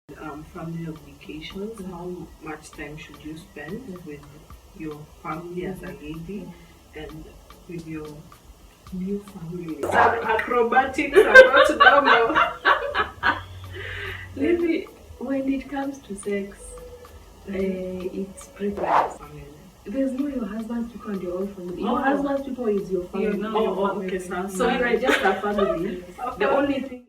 Family obligations. How much time should you spend with your family as a lady and with your new family? Some acrobatics are not normal. Maybe when it comes to sex, it's preference. There's no your husband's people and your own family. Your husband's people is your family. Okay, so you are just a family. The only thing.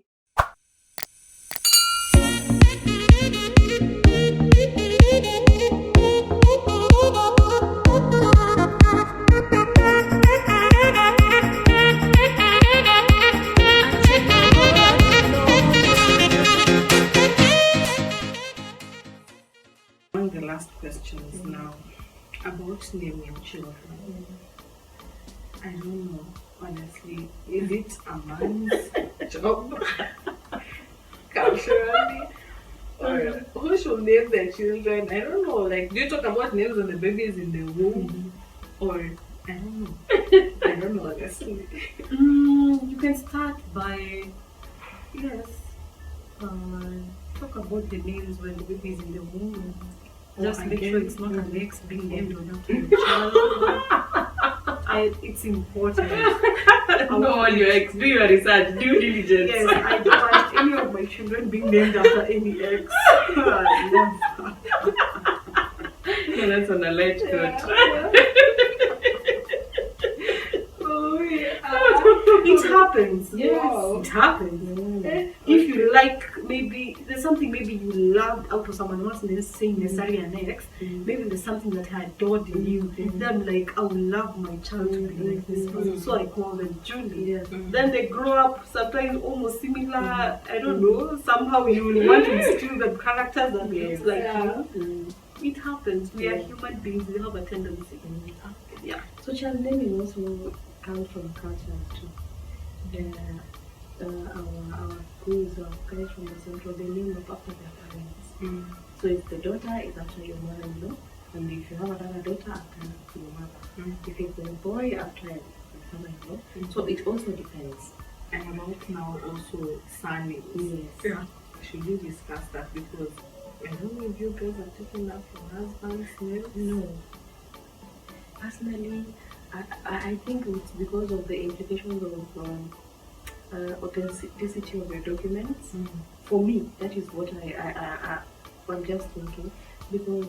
Among the last questions now about naming children. I don't know, honestly. Is it a man's job culturally? Or who should name their children? I don't know. Like, do you talk about names of the babies in the womb? Or I don't know. I don't know, honestly. You can start by talk about the names when the baby is in the womb. Just make sure it's not an ex being named or not your child. It's important. Know all your ex, do your research, due diligence. Yes, I don't want any of my children being named after any ex. No, that's on a light note. Oh yeah. It happens. Yes, Wow. it happens. If you like, maybe there's something maybe you loved out of someone else, not saying necessarily an ex. Maybe there's something that I adored in you. Then I'm like, I would love my child to be like this person. So I call them Julie. Then they grow up sometimes almost similar. I don't know. Somehow you will want to instill the characters that looks like you. It happens. We are human beings. We have a tendency. Yeah. So child naming also comes from culture too. Our schools or guys from the central, they name up after their parents. So if the daughter is after your mother-in-law, and if you have another daughter, after your mother. If it's a boy, after your father-in-law. So it also depends. And about now also surnames. Yes. Yeah. Should we discuss that? Because I don't know if you guys are taking that from husband's names. No. Personally, I think it's because of the implications of authenticity of your documents. For me, that is what I'm just thinking, because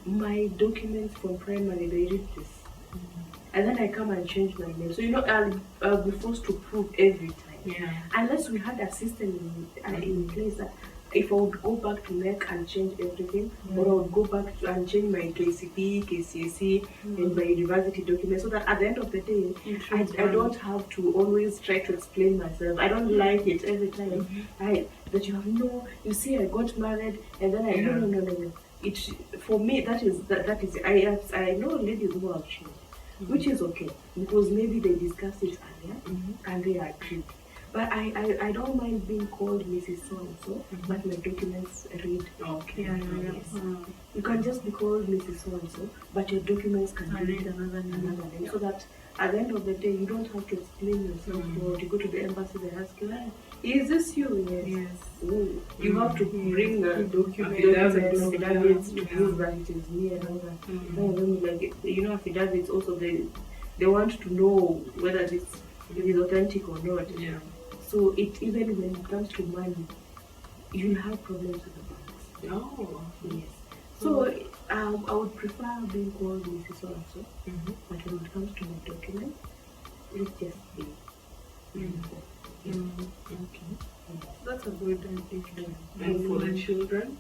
my documents from primary, they read this, and then I come and change my name. So I'll be forced to prove every time. Yeah. Unless we had a system in place that if I would go back to NEC and change everything, or I would go back to and change my KCP, KCSE, and my university documents, so that at the end of the day, I don't have to always try to explain myself. I don't like it every time. That you have you see, I got married, and then no. It for me that is I know ladies who have changed, which is okay because maybe they discussed it earlier and they agreed. But I don't mind being called Mrs. So-and-so, but my documents read. Okay. Yes. You can just be called Mrs. So-and-so, but your documents can read another name. So that at the end of the day, you don't have to explain yourself or to go to the embassy, they ask you, is this you? Yes. You have to bring affidavits to prove that it is me and all that. Affidavits also, they want to know whether it is authentic or not. Yeah. So even when it comes to money, you'll have problems with the banks. Oh. Yes. So I would prefer being called Mrs. So-and-so, but when it comes to my documents, let's just be Okay. That's a good idea. And for the children?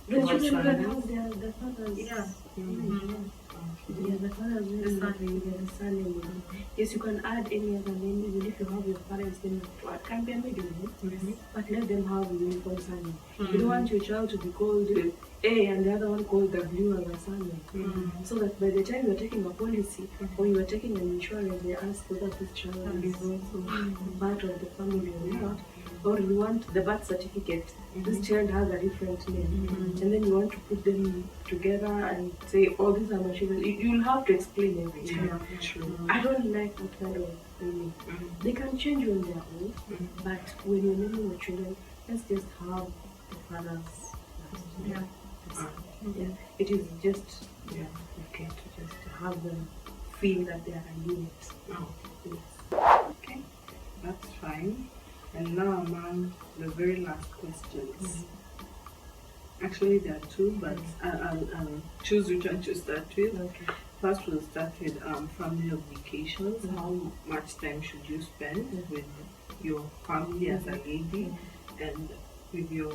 The children can surnames? have their fathers. Yeah. Yeah, the father's name. The surname. Yes, you can add any other name, even if you have your parents' name. It can be a middle name, but let them have a uniform surname. You don't want your child to be called A and the other one called W as a surname. So that by the time you're taking a policy or you're taking an insurance, they ask whether this child is also part of the family or not. Or you want the birth certificate, this child has a different name, and then you want to put them together and say, oh, these are my children. You'll have to explain everything. Yeah, true. I don't like that kind of naming. They can change on their own, but when you're naming your children, let's just have the fathers. Yeah. Yeah. It is just Yeah. okay to just have them feel that they are a unit. Oh, Yes. okay. That's fine. And now among the very last questions. Actually, there are two, but I'll choose which one to start with. Okay. First, we'll start with family obligations. How much time should you spend with your family as a lady and with your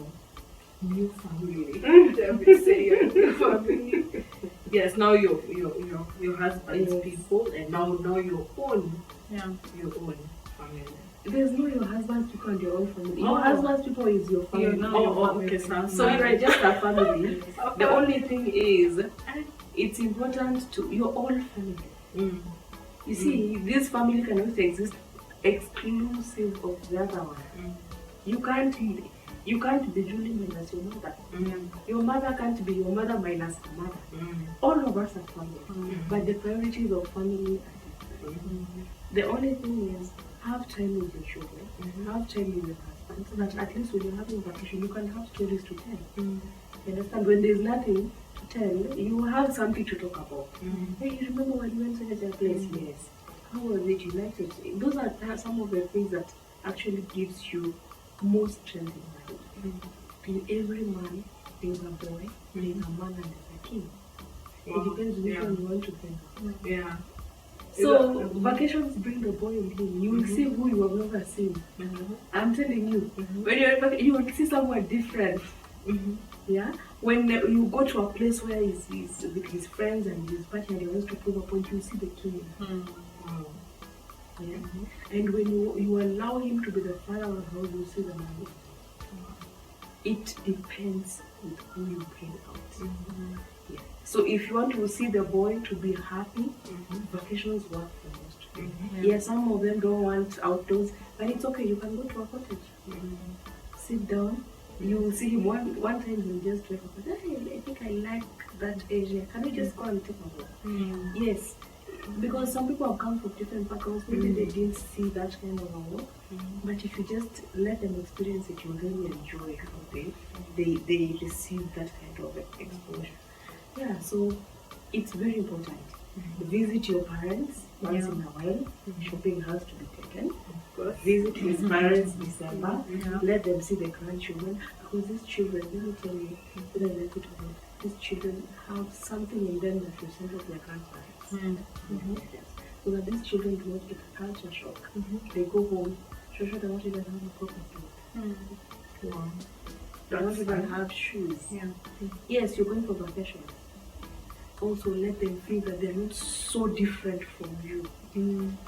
new family? Let me say your new family. Yes, now your husband's people, and now your own family. There's no your husband's people and your own family. Oh. Your husband's people is your family. You're now your family. Okay, So you are just a family. Okay. The only thing is, it's important to your own family. You see, this family cannot exist exclusive of the other one. You can't be Julie minus your mother. Your mother can't be your mother minus her mother. All of us are family, but the priorities of family are different. The only thing is, have time with your children, have time with your husband, so that at least when you're having vacation, you can have stories to tell. You understand? When there's nothing to tell, you have something to talk about. Hey, you remember when you went to that place? Yes. How was it? You liked it? Those are some of the things that actually gives you more strength in life. In every man, there's a boy, there's a man, and there's a king. It depends which one you want to bring up. Yeah. So vacations bring the boy in him. You will see who you have never seen. I'm telling you, when you're back, you will see someone different. Yeah. When you go to a place where he's with his friends and his partner, he wants to prove a point, you see the king. Yeah. And when you allow him to be the father of the house, you see the man. It depends with who you bring out. Yeah. So if you want to see the boy to be happy, vacations work for most. Yeah, some of them don't want outdoors, but it's okay. You can go to a cottage, sit down. You will see him one time. He'll just wake up. Hey, I think I like that area. Can we just go and take a walk? Yes, because some people have come from different backgrounds. Maybe they didn't see that kind of a walk. But if you just let them experience it, you'll really enjoy how they receive that kind of exposure. Yeah, so it's very important. Visit your parents once in a while. Shopping has to be taken. Visit his parents December. Let them see the grandchildren. Because these children, let me tell you, whether they put on, these children have something in them that resembles their grandparents. So that these children do not get a culture shock. They go home, they don't even have a proper clothes. They don't even have shoes. Yes, you're going for vacation. Also, let them feel that they're not so different from you.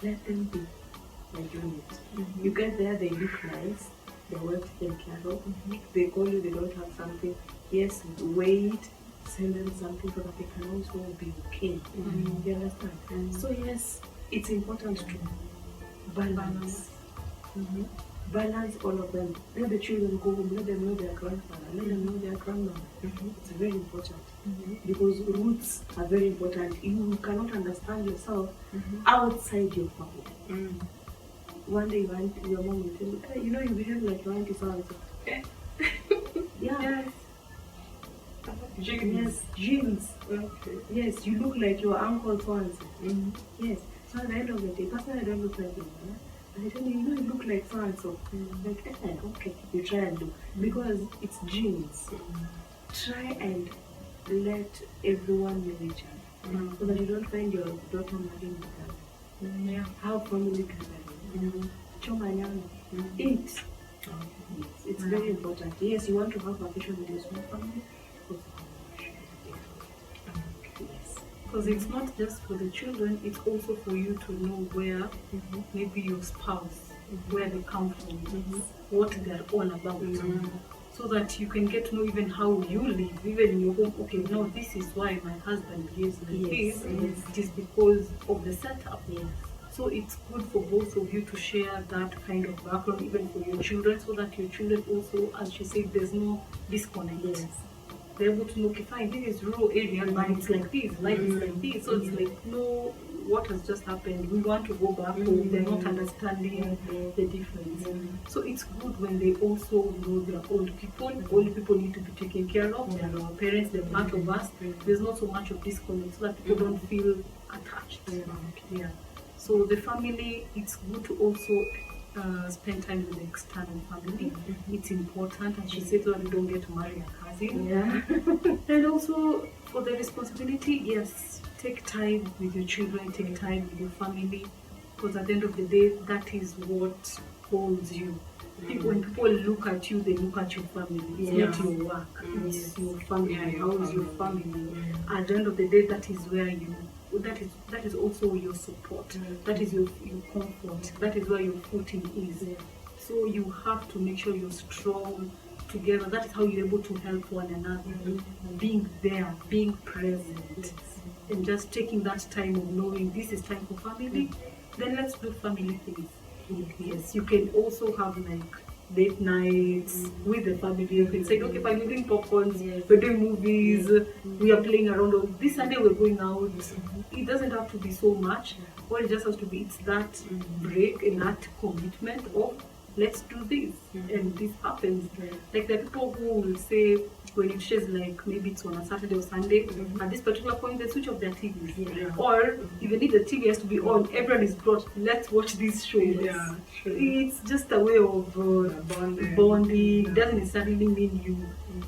Let them be like unit. You get there, they look nice, they're well taken care of. They call you, they don't have something. Yes, wait, send them something so that they can also be okay. You understand? So yes, it's important to balance. Balance all of them. Let the children go home, let them know their grandfather, let them know their grandmother. It's very important. Because roots are very important. You cannot understand yourself outside your family. One day your mom will tell you, hey, you know, you behave like your auntie so and so. Yeah. Yes, genes. Yes, you look like your uncle so and so. Yes. So at the end of the day, personally I don't look like you. I tell you, you know, you look like so and so. Like, okay, you try and do. Because it's genes. Try and let everyone know each other. So that you don't find your daughter marrying the other. Have family gathering. Choma nyama. Eat. Yes, it's very important. Yes, you want to have vacation with your small family. Because it's not just for the children, it's also for you to know where maybe your spouse, where they come from, what they're all about. So that you can get to know even how you live, even in your home. Okay, now this is why my husband behaves like this. It is because of the setup. So it's good for both of you to share that kind of background, even for your children, so that your children also, as she said, there's no disconnect. They're able to know, okay, fine, this is rural area, but it's like this, life is like this. So it's like no what has just happened, we want to go back home, they're not understanding the difference. So it's good when they also know they're old people need to be taken care of, they're our parents, they're part of us, there's not so much of disconnect so that people don't feel attached. Yeah. So the family, it's good to also spend time with the external family. It's important, and she said that we don't get to marry a cousin. And also for the responsibility, yes, take time with your children, take time with your family, because at the end of the day, that is what holds you. When people look at you, they look at your family. It's not your work, it's your family. How is your family? At the end of the day, that is where you. That is also your support. That is your comfort. That is where your footing is. So you have to make sure you're strong together. That is how you're able to help one another. Being there, being present, and just taking that time of knowing this is time for family. Then let's do family things. Yes, you can also have like date nights with the family. You can say, okay, fine, we're doing popcorns, we're doing movies, we are playing around. This Sunday we're going out. It doesn't have to be so much. What it just has to be, it's that break and that commitment of let's do this, and this happens. Like the people who will say when it shares, like maybe it's on a Saturday or Sunday, at this particular point they switch off their TVs, or even if the TV has to be on, everyone is brought, let's watch these shows. It's just a way of bonding. It doesn't necessarily mean you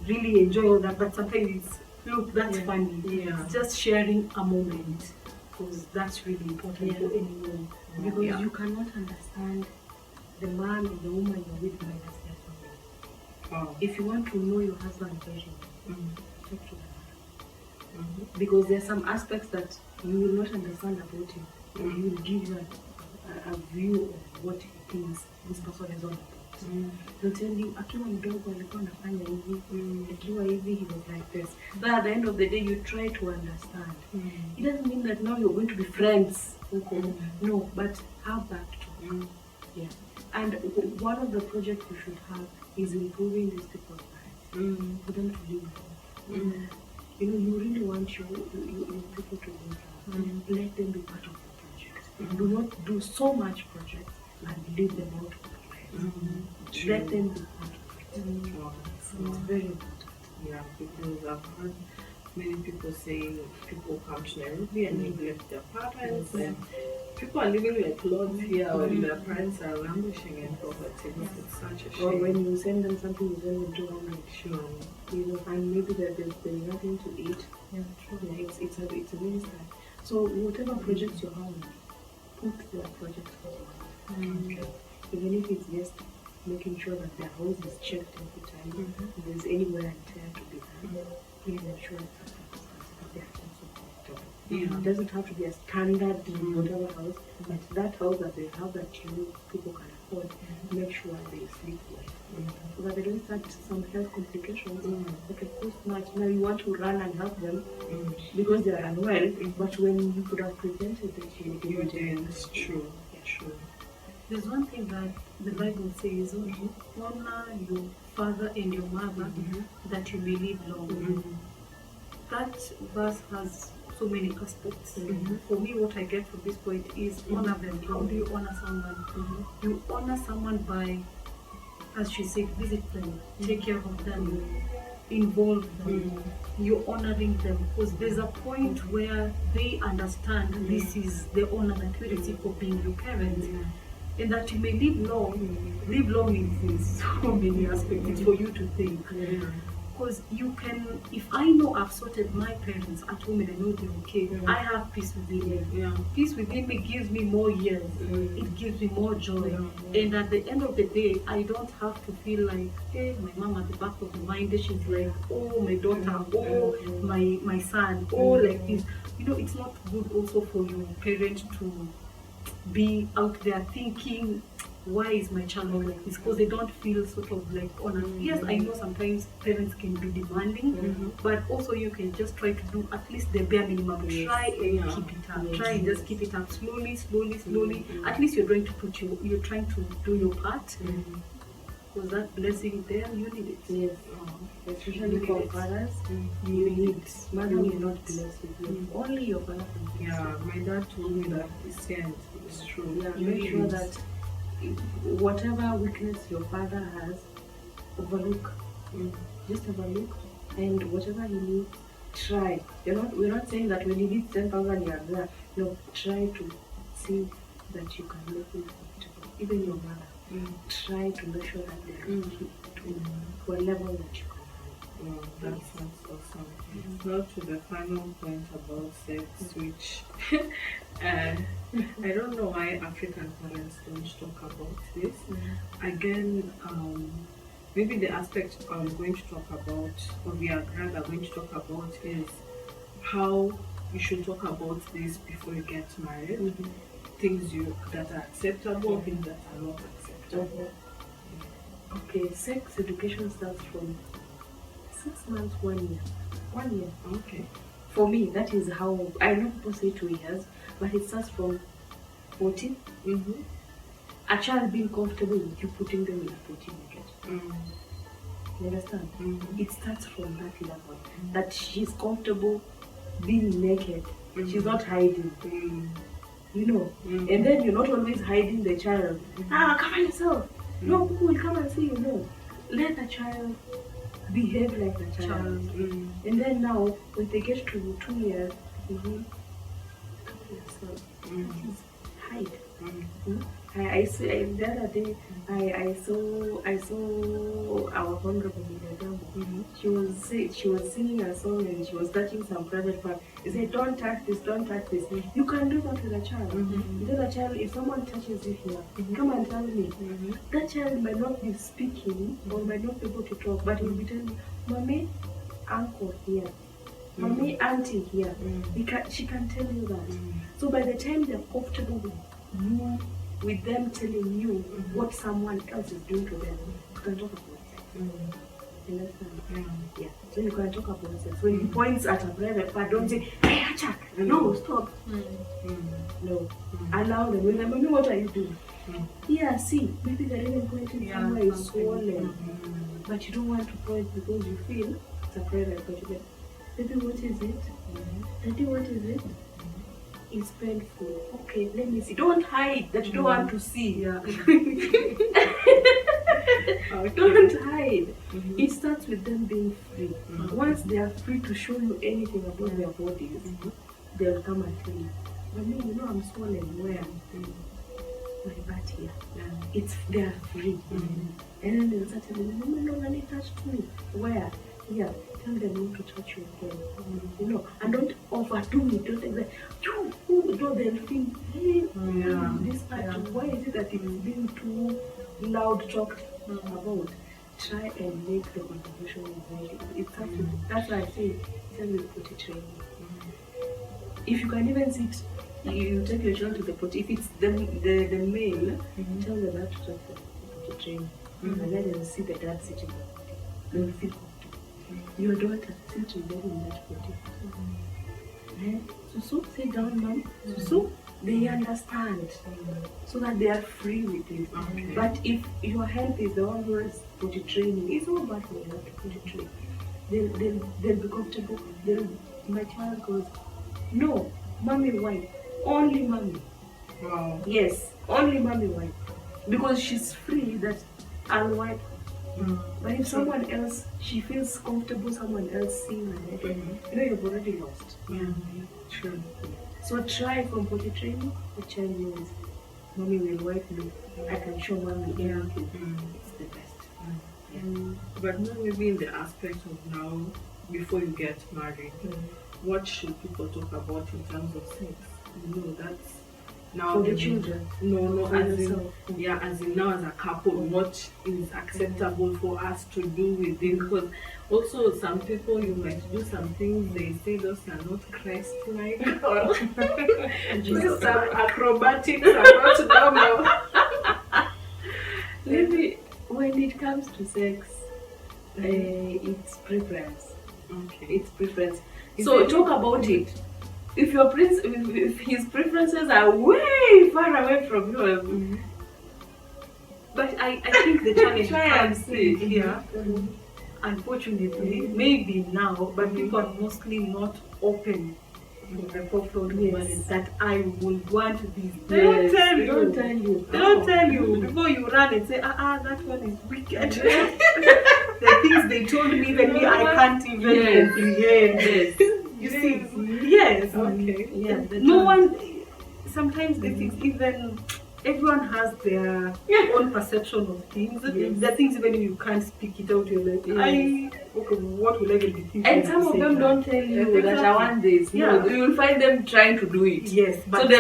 really enjoy all that, but sometimes it's, look, that's funny. It's just sharing a moment, because that's really important for anyone. Because you cannot understand the man or the woman you're with minus their family. If you want to know your husband very well, talk to the man. Because there are some aspects that you will not understand about him. He will give you a view of what he thinks this person is all about. He'll tell you, akiwa mdogo alikuwa anafanya hivi, akiwa hivi he was like this. But at the end of the day, you try to understand. It doesn't mean that now you're going to be friends. No, but have that talk. And one of the projects you should have is improving these people's lives. For them to live well. You know, you really want your people to live well. Let them be part of the project. Do not do so much projects and leave them out of the lives. Let them be part of it. It's very important. Yeah, because I've heard many people saying people come to Nairobi and neglect their parents, and people are living like lords here, or their parents are languishing in poverty. It's such a shame. Or when you send them something, you send them to home, you know, and maybe there's nothing to eat. It's a really sad. So whatever projects you have, put your project forward. Even if it's just making sure that their house is checked every time, if there's anywhere and tear to be done, please ensure that they are also connected. It doesn't have to be a standard in whatever house, but that house that they have that people can afford, make sure they sleep well. So that they don't start some health complications that will cost much. Now you want to run and help them because they are unwell, but when you could have prevented it, you didn't. It's true. True. There's one thing that the Bible says, honor your father and your mother that you may live long. That verse has so many aspects. For me, what I get from this point is honor them. How do you honor someone? You honor someone by, as she said, visit them, take care of them, involve them. You're honoring them, because there's a point where they understand this is the honor that we receive for being your parents. And that you may live long. Live long means so many aspects. It's for you to think. Because you can, if I know I've sorted my parents at home and I know they're okay, I have peace within me. Peace within me gives me more years. It gives me more joy. And at the end of the day, I don't have to feel like, hey, my mom at the back of my mind, she's like, oh, my daughter, oh, my son, oh, like this. You know, it's not good also for your parent to be out there thinking, why is my child not like this? Because they don't feel sort of like honored. Yes, I know sometimes parents can be demanding, but also you can just try to do at least the bare minimum. Try and keep it up. Try and just keep it up slowly. At least you're trying to do your part. because that blessing there, you need it. Yes. Especially for fathers, you need. Mother will not bless you. Only your father can bless you. Yeah, my dad told me that it's true. Yeah, You make need sure it. that whatever weakness your father has, overlook. Just overlook, and whatever he needs, try. We're not saying that when he needs 10,000 you are there. No, try to see that you can make him comfortable. Even your mother, try to make sure that they are to a level that you can. Wow, that sounds awesome. Now to the final point about sex, which I don't know why African parents don't talk about this. Again, maybe the aspect I'm going to talk about, or we are rather going to talk about, is how you should talk about this before you get married. Things that are acceptable, things that are not acceptable. Okay, sex education starts from 6 months, 1 year. 1 year. Okay. For me, that is how, I know people say 2 years, but it starts from 14. A child being comfortable with you putting them in a 14 bucket. You understand? It starts from that level. That she's comfortable being naked. She's not hiding. You know? And then you're not always hiding the child. Cover yourself. No, people will come and see you. No. Let the child behave like the child. And then now, when they get to 2 years, cover yourself. Hide. I see the other day I saw our honorable Madam. She was singing a song and she was touching some private part. She said, don't touch this, don't touch this. You can do that with a child. You tell a child, if someone touches you here, come and tell me. That child might not be speaking or might not be able to talk, but he will be telling you, Mommy, uncle here. Mommy, auntie here. She can tell you that. So by the time they're comfortable with you, with them telling you what someone else is doing to them, you can talk about sex. You understand? Yeah. So you can talk about sex. When he points at a private part, don't say, hey, Achak, no, stop. No. Allow them. When Mommy, what are you doing? Yeah, see, maybe they're even pointing somewhere is swollen. But you don't want to point because you feel it's a private part. You get, baby, what is it? Daddy, what is it? It's painful. Okay, let me see. Don't hide that you don't want to see. Don't hide. It starts with them being free. Once they are free to show you anything about their bodies, they'll come and tell you, Mommy, you know I'm swollen. Where? My butt here. They are free. And then they'll start telling you, Mommy, no, Mommy touched me. Where? Here. Tell them not to touch your hair. You know, and don't overdo it. Don't think that they'll think, hey, this part, why is it that it's being too loud talked about? Try and make the conversation very. That's why I say, tell me potty training. If you can even sit, you take your child to the potty. If it's the male, tell the dad to take the potty training, and let them see the dad sitting. They will feel comfortable. Your daughter sit with them in that potty. So sit down, mom. So they understand, so that they are free with it. But if your help is the one who is potty training, it's all bad for you to potty train. They'll be comfortable. My child goes, no, mommy wipe, only mommy. Wow. Yes, only mommy wipe, because she's free that I'll wipe. But if someone else, she feels comfortable, someone else seeing her, you know you've already lost. True. So try from potty training. The child knows, mommy will wipe me. I can show mommy everything. It's the best. But now maybe in the aspect of now, before you get married, what should people talk about in terms of sex? You know, that's now For the children. No, For as yourself. as in now as a couple, what is acceptable for us to do with it? Because also some people, you might do some things, they say those are not Christ-like, or some acrobatics are not normal. Maybe when it comes to sex, it's preference. Okay. It's preference. So talk about it. If if his preferences are way far away from yours, But I think the challenge Try and comes see. in here. Unfortunately, maybe now, but people are mostly not open to the forefront of marriage that I will want this. They don't tell you. Don't tell you. They don't tell you before you run and say, that one is wicked. The things they told me, even me, I can't even comprehend. Yes. You see? Yes. Okay. Yeah. No one. Sometimes they think even everyone has their own perception of things. There are things even if you can't speak it out, you're like, what will I even be thinking? And some of them don't tell you that I want this. Yeah. No, you will find them trying to do it. Yes, but so they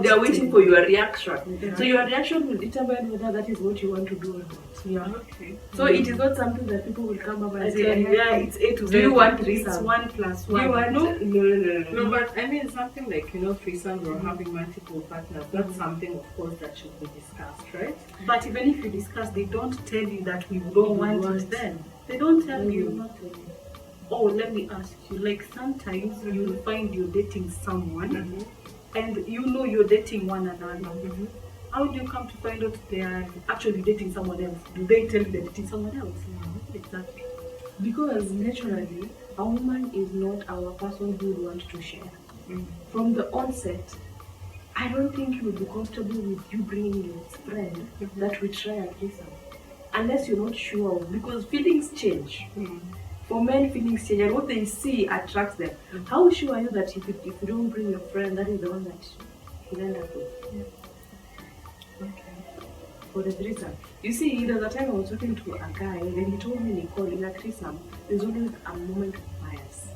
are waiting for your reaction. Yeah. So your reaction will determine whether that is what you want to do or not. Yeah. Okay. So it is not something that people will come up and I say, tell you, yeah, it's A to Z. Do you want It's threesome? 1 plus Do 1. you want? No. No, but I mean something like threesome or having multiple partners. That's something, of course, that should be discussed, right? But even if you discuss, they don't tell you that we don't want it then. They don't tell you. Oh, let me ask you, like sometimes you'll find you're dating someone and you know you're dating one another. How do you come to find out they are actually dating someone else? Do they tell you they're dating someone else? Exactly. Because naturally, a woman is not our person who would want to share. From the onset, I don't think you would be comfortable with you bringing your friend that we try a threesome. Unless you're not sure, because feelings change. For men, feelings change, and what they see attracts them. How sure are you that if you don't bring your friend, that is the one that you'll end up with? For the threesome. You see, there was a time I was talking to a guy, and he told me, Nicole, in a threesome, there's always a moment of bias.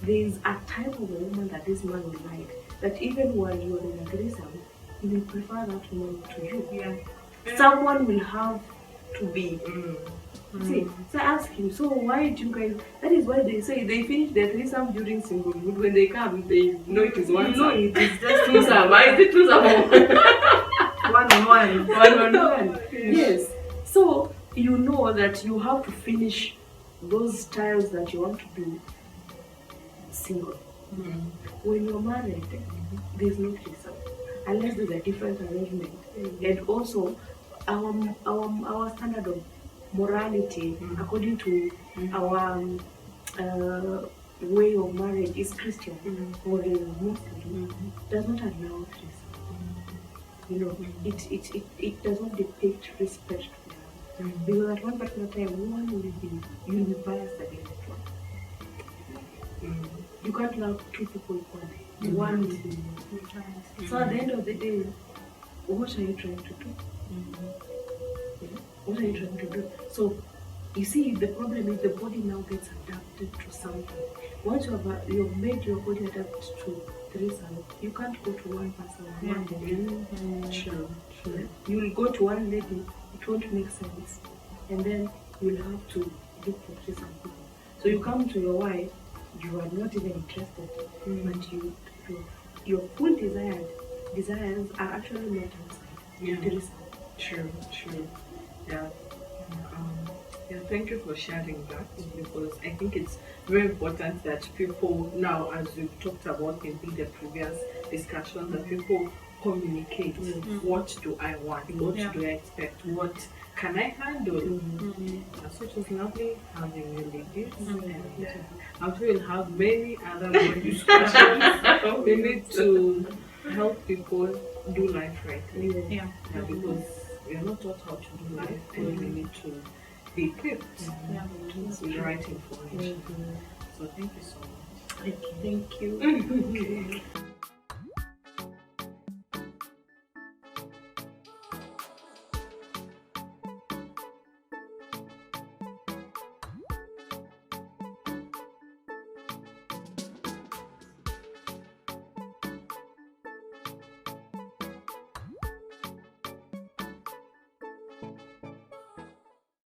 There's a type of a woman that this man will like, that even while you're in a threesome, he will prefer that woman to you. Yeah. Someone will have to be. See, so I ask him, so why do you guys, that is why they say they finish their threesome during singlehood. When they come, they know it is one No, side. it is just Twosome. Why is it twosome? one on one. One on one. Yes. So you know that you have to finish those styles that you want to do single. When you're married, there's no threesome unless there's a different arrangement. And also, our standard of morality, according to our way of marriage, is Christian or Muslim, does not allow threesome. You know, it does not depict respect to them. Because at one particular time, you'll be biased against one. You can't love two people equally. One is the other. So at the end of the day, what are you trying to do? What are you trying to do? So you see, the problem is the body now gets adapted to something. Once you've made your body adapt to threesome, you can't go to one person one day. True. You will go to one lady, it won't make sense. And then you'll have to look for threesome people. So you come to your wife, you are not even interested, but your full desires are actually not outside. Threesome. True. Yeah. Thank you for sharing that, because I think it's very important that people now, as we've talked about in the previous discussion, that people communicate. What do I want? What do I expect? What can I handle? So it was lovely having you ladies, and I'm sure we'll have many other more discussions. We need to help people do life right. Because we are not taught how to do life, and we need to be equipped with the right information. So thank you so much. Thank you. Okay.